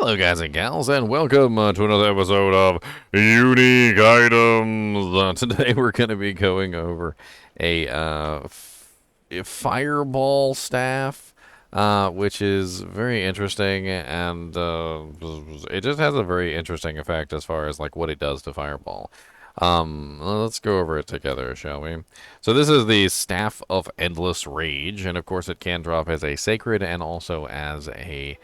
Hello, guys and gals, and welcome to another episode of Unique Items. Today we're going to be going over a fireball staff, which is very interesting, and it just has a very interesting effect as far as like what it does to fireball. Let's go over it together, shall we? So this is the Staff of Endless Rage, and of course it can drop as a sacred and also as a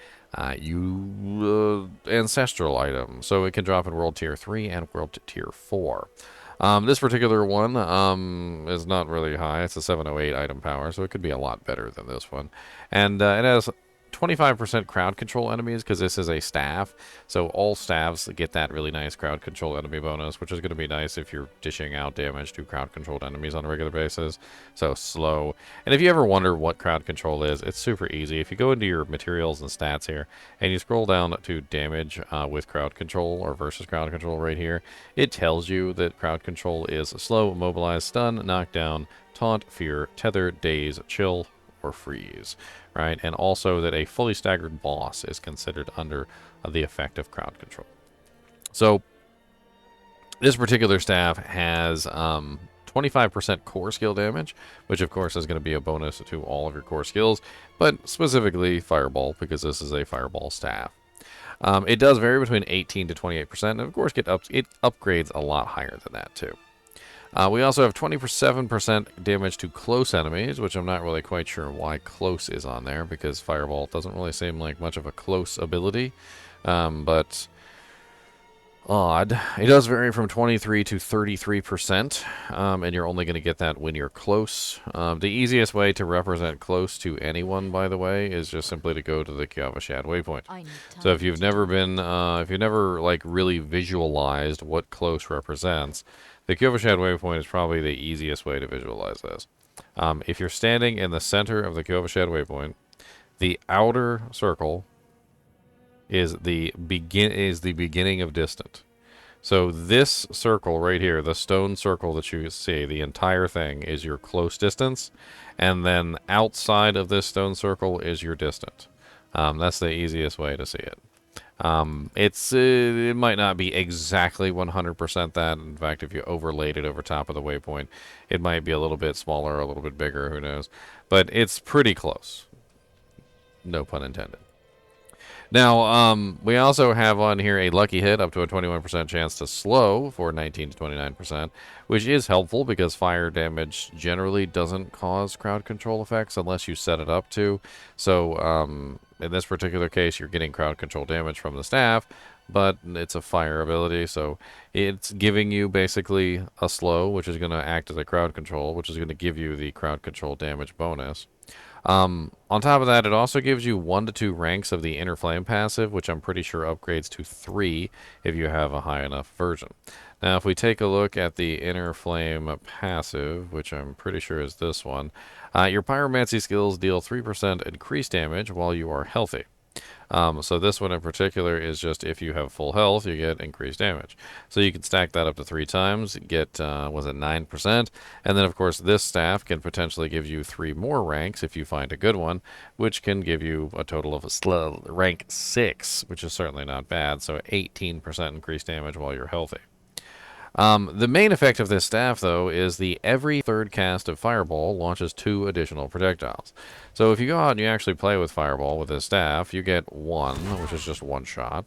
ancestral item. So it can drop in World Tier 3 and World Tier 4. This particular one is not really high. It's a 708 item power, so it could be a lot better than this one. And it has 25% crowd control enemies because this is a staff. So all staffs get that really nice crowd control enemy bonus, which is going to be nice if you're dishing out damage to crowd controlled enemies on a regular basis. So slow. And if you ever wonder what crowd control is, it's super easy. If you go into your materials and stats here and you scroll down to damage with crowd control or versus crowd control right here, it tells you that crowd control is slow, mobilize, stun, knockdown, taunt, fear, tether, daze, chill, or freeze, right? And also that a fully staggered boss is considered under the effect of crowd control. So this particular staff has 25% core skill damage, which of course is going to be a bonus to all of your core skills, but specifically fireball because this is a fireball staff. It does vary between 18 to 28%, and of course it upgrades a lot higher than that too. We also have 27% damage to close enemies, which I'm not really quite sure why close is on there, because Fireball doesn't really seem like much of a close ability, but odd. It does vary from 23 to 33%, and you're only going to get that when you're close. The easiest way to represent close to anyone, by the way, is just simply to go to the Kyavashad waypoint. So if you've never been, if you've never like really visualized what close represents, the Kyavashad waypoint is probably the easiest way to visualize this. If you're standing in the center of the Kyavashad waypoint, the outer circle is the beginning of distant. So this circle right here, the stone circle that you see, the entire thing is your close distance, and then outside of this stone circle is your distant. That's the easiest way to see it. It might not be exactly 100% that. In fact, if you overlaid it over top of the waypoint, it might be a little bit smaller or a little bit bigger, who knows. But it's pretty close. No pun intended. Now, we also have on here a lucky hit up to a 21% chance to slow for 19 to 29%, which is helpful because fire damage generally doesn't cause crowd control effects unless you set it up to. So, in this particular case, you're getting crowd control damage from the staff, but it's a fire ability, so it's giving you basically a slow, which is going to act as a crowd control, which is going to give you the crowd control damage bonus. On top of that, it also gives you 1 to 2 ranks of the Inner Flame passive, which I'm pretty sure upgrades to 3 if you have a high enough version. Now, if we take a look at the Inner Flame passive, which I'm pretty sure is this one, your Pyromancy skills deal 3% increased damage while you are healthy. So this one in particular is just if you have full health, you get increased damage. So you can stack that up to 3 times, get, was it 9%? And then, of course, this staff can potentially give you 3 more ranks if you find a good one, which can give you a total of rank 6, which is certainly not bad. So 18% increased damage while you're healthy. The main effect of this staff, though, is the every third cast of Fireball launches 2 additional projectiles. So if you go out and you actually play with Fireball with this staff, you get 1, which is just 1 shot.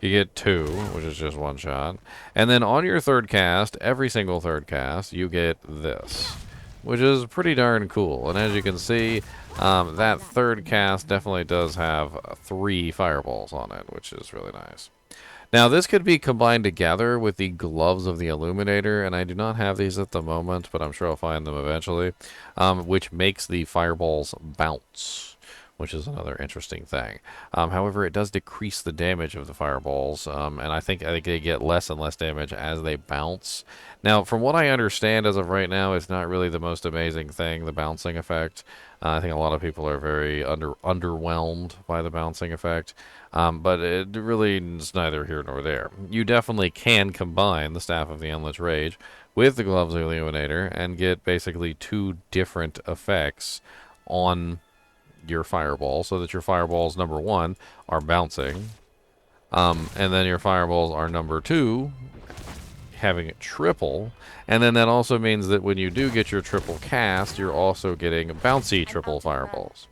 You get 2, which is just 1 shot. And then on your third cast, every single third cast, you get this, which is pretty darn cool. And as you can see, that third cast definitely does have 3 Fireballs on it, which is really nice. Now, this could be combined together with the Gloves of the Illuminator, and I do not have these at the moment, but I'm sure I'll find them eventually, which makes the fireballs bounce, which is another interesting thing. However, it does decrease the damage of the fireballs, and I think they get less and less damage as they bounce. Now, from what I understand as of right now, it's not really the most amazing thing, the bouncing effect. I think a lot of people are very underwhelmed by the bouncing effect, but it really is neither here nor there. You definitely can combine the Staff of the Endless Rage with the Gloves of the Illuminator and get basically 2 different effects on your fireball, so that your fireballs, number 1, are bouncing, And then your fireballs are number 2, having it triple. And then that also means that when you do get your triple cast, you're also getting bouncy triple fireballs.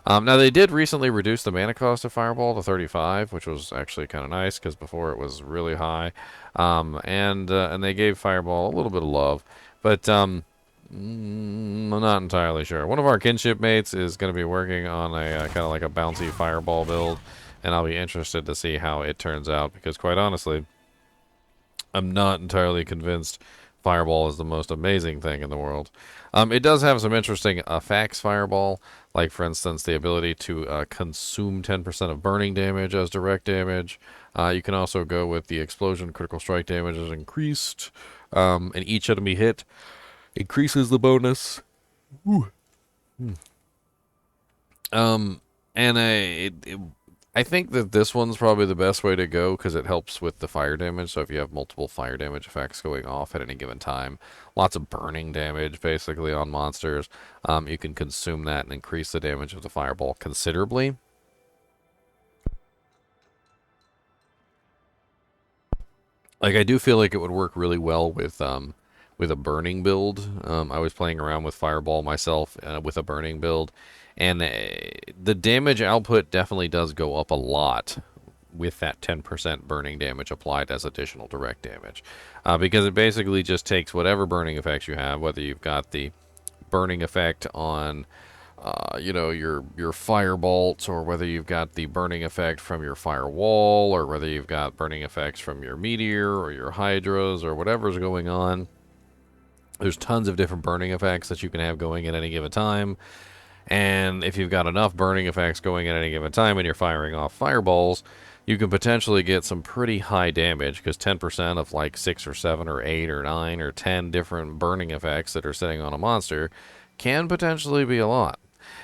Now, they did recently reduce the mana cost of Fireball to 35, which was actually kind of nice, because before it was really high. And they gave Fireball a little bit of love. But I'm not entirely sure. One of our kinship mates is going to be working on a kind of like a bouncy Fireball build, and I'll be interested to see how it turns out, because quite honestly, I'm not entirely convinced Fireball is the most amazing thing in the world. It does have some interesting effects, Fireball, like, for instance, the ability to consume 10% of burning damage as direct damage. You can also go with the explosion critical strike damage is increased, and each enemy hit increases the bonus. Ooh. And I think that this one's probably the best way to go because it helps with the fire damage. So if you have multiple fire damage effects going off at any given time, lots of burning damage basically on monsters, you can consume that and increase the damage of the fireball considerably. Like, I do feel like it would work really well with a burning build. I was playing around with Fireball myself with a burning build, and the damage output definitely does go up a lot with that 10% burning damage applied as additional direct damage, because it basically just takes whatever burning effects you have, whether you've got the burning effect on your fire bolts, or whether you've got the burning effect from your firewall, or whether you've got burning effects from your meteor or your hydras or whatever's going on. There's tons of different burning effects that you can have going at any given time. And if you've got enough burning effects going at any given time and you're firing off fireballs, you can potentially get some pretty high damage, because 10% of like 6 or 7 or 8 or 9 or 10 different burning effects that are sitting on a monster can potentially be a lot.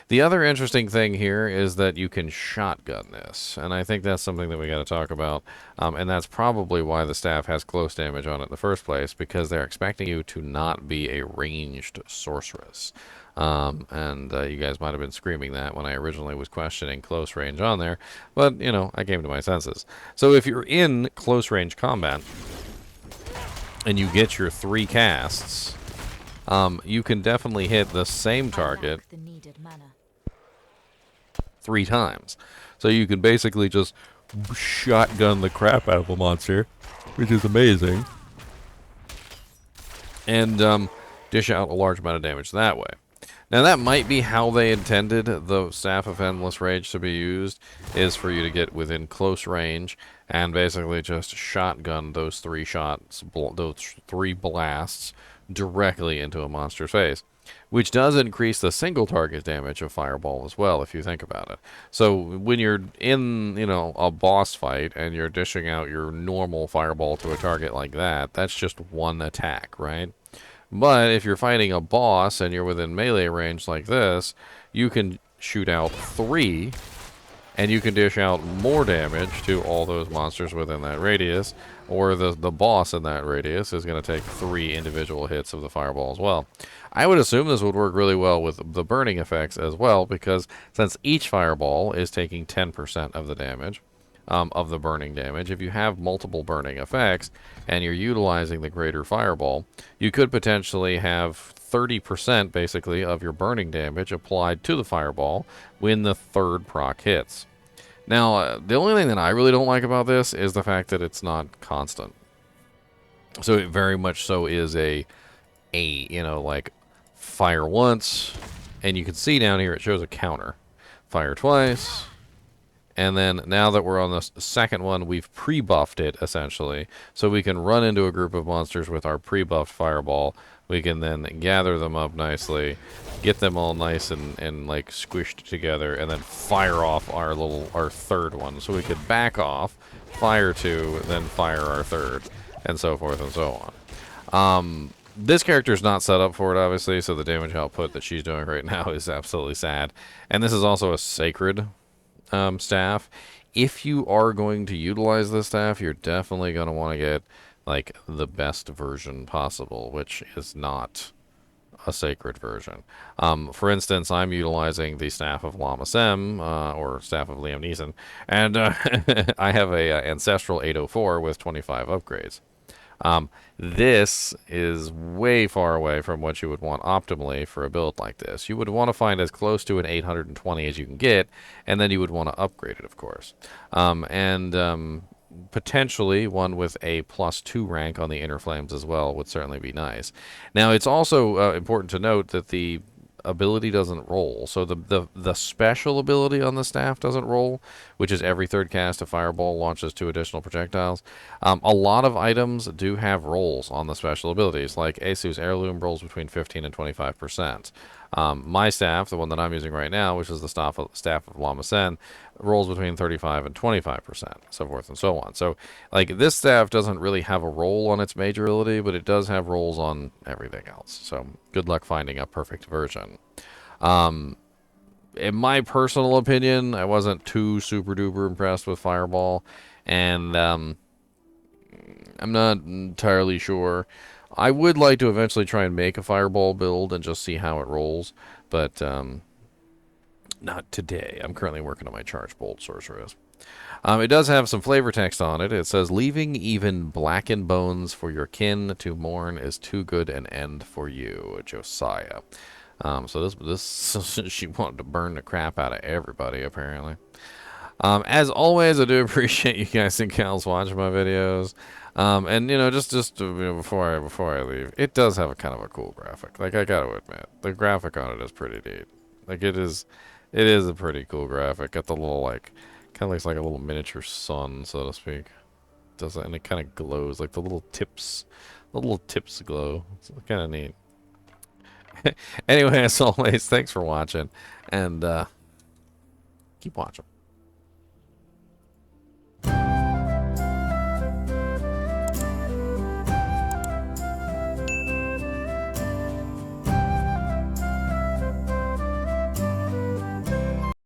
The other interesting thing here is that you can shotgun this, and I think that's something that we got to talk about, and that's probably why the staff has close damage on it in the first place, because they're expecting you to not be a ranged sorceress. And you guys might have been screaming that when I originally was questioning close range on there, but, I came to my senses. So if you're in close range combat, and you get your 3 casts, you can definitely hit the same target 3 times. So you can basically just shotgun the crap out of a monster, which is amazing, and dish out a large amount of damage that way. Now, that might be how they intended the Staff of Endless Rage to be used, is for you to get within close range and basically just shotgun those 3 shots, those 3 blasts directly into a monster's face, which does increase the single target damage of Fireball as well, if you think about it. So when you're in, a boss fight and you're dishing out your normal Fireball to a target like that, that's just one attack, right? But if you're fighting a boss and you're within melee range like this, you can shoot out 3, and you can dish out more damage to all those monsters within that radius, or the boss in that radius is going to take 3 individual hits of the fireball as well. I would assume this would work really well with the burning effects as well, because since each fireball is taking 10% of the damage, of the burning damage, if you have multiple burning effects and you're utilizing the greater fireball, you could potentially have 30% basically of your burning damage applied to the fireball when the 3rd proc hits. Now, the only thing that I really don't like about this is the fact that it's not constant. So it very much so is like fire once, and you can see down here it shows a counter. Fire twice. And then now that we're on the second one, we've pre-buffed it, essentially. So we can run into a group of monsters with our pre-buffed fireball. We can then gather them up nicely, get them all nice and like squished together, and then fire off our 3rd one. So we could back off, fire 2, then fire our 3rd, and so forth and so on. This character's not set up for it, obviously, so the damage output that she's doing right now is absolutely sad. And this is also a sacred staff. If you are going to utilize this staff, you're definitely going to want to get like the best version possible, which is not a sacred version. For instance, I'm utilizing the Staff of Lama Sem, or Staff of Liam Neeson, and I have a Ancestral 804 with 25 upgrades. This is way far away from what you would want optimally for a build like this. You would want to find as close to an 820 as you can get, and then you would want to upgrade it, of course. Potentially one with a +2 rank on the Inner Flames as well would certainly be nice. Now, it's also important to note that the ability doesn't roll. So the special ability on the staff doesn't roll, which is every third cast a fireball launches 2 additional projectiles. A lot of items do have rolls on the special abilities, like Asu's Heirloom rolls between 15 and 25%. My staff, the one that I'm using right now, which is the staff of Lama Sen, rolls between 35 and 25%, so forth and so on. So, like, this staff doesn't really have a roll on its major ability, but it does have rolls on everything else. So, good luck finding a perfect version. In my personal opinion, I wasn't too super duper impressed with Fireball, and I'm not entirely sure. I would like to eventually try and make a Fireball build and just see how it rolls, but not today. I'm currently working on my Charge Bolt Sorceress. It does have some flavor text on it. It says, "Leaving even blackened bones for your kin to mourn is too good an end for you, Josiah." So this she wanted to burn the crap out of everybody, apparently. As always, I do appreciate you guys and gals watching my videos. And just before I leave, it does have a kind of a cool graphic. Like, I gotta admit, the graphic on it is pretty neat. Like, it is a pretty cool graphic. Got the little, like, kind of looks like a little miniature sun, so to speak. Does that, and it kind of glows, like the little tips glow. It's kind of neat. Anyway, as always, thanks for watching, and keep watching.